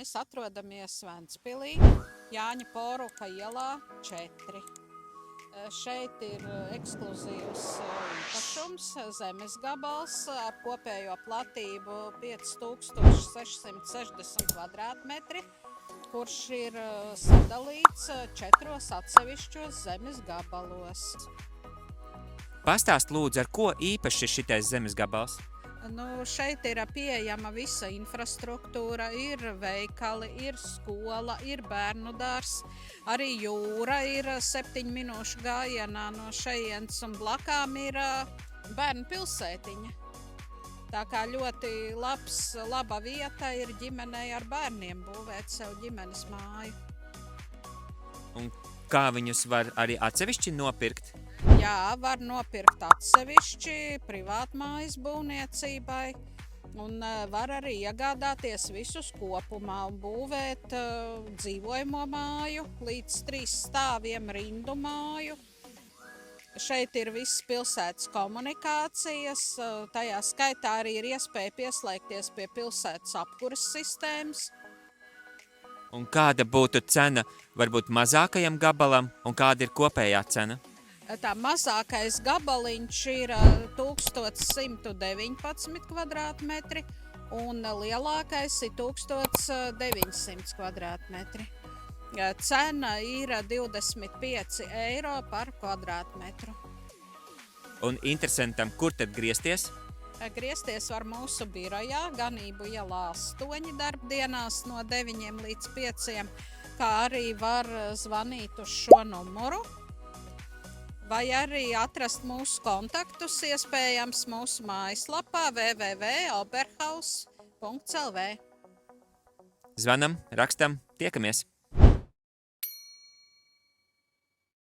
Mēs atrodamies Ventspilī, Jāņa Poruka ielā 4. Šeit ir ekskluzīvs īpašums, zemes gabals ar kopējo platību 5660 kvadrātmetri, kurš ir sadalīts 4 atsevišķos zemes gabalos. Pastāst lūdzu, ar ko īpaši ir šitais zemes gabals? Šeit ir pieejama visa infrastruktūra, ir veikali, ir skola, ir bērnu dārs, arī jūra ir 7 minūšu gājienā no šejienes un blakām ir bērnu pilsētiņa. Tā kā ļoti laba vieta ir ģimenei ar bērniem būvēt sev ģimenes māju. Un kā viņus var arī atsevišķi nopirkt? Jā, var nopirkt atsevišķi privātmājas būvniecībai un var arī iegādāties visus kopumā un būvēt dzīvojamo māju līdz 3 stāviem rindu māju. Šeit ir visas pilsētas komunikācijas, tajā skaitā arī ir iespēja pieslēgties pie pilsētas apkuras sistēmas. Un kāda būtu cena varbūt mazākajam gabalam un kāda ir kopējā cena? Tā mazākais gabaliņš ir 1119 kvadrātmetri un lielākais ir 1900 kvadrātmetri. Cena ir 25 eiro par kvadrātmetru. Un interesantam, kur tad griezties? Griezties var mūsu birojā, Ganību ielā 8 darbdienās no 9 līdz 5, kā arī var zvanīt uz šo numuru. Vai arī atrast mūsu kontaktus iespējams mūsu mājaslapā www.oberhaus.lv. Zvanam, rakstam, tiekamies!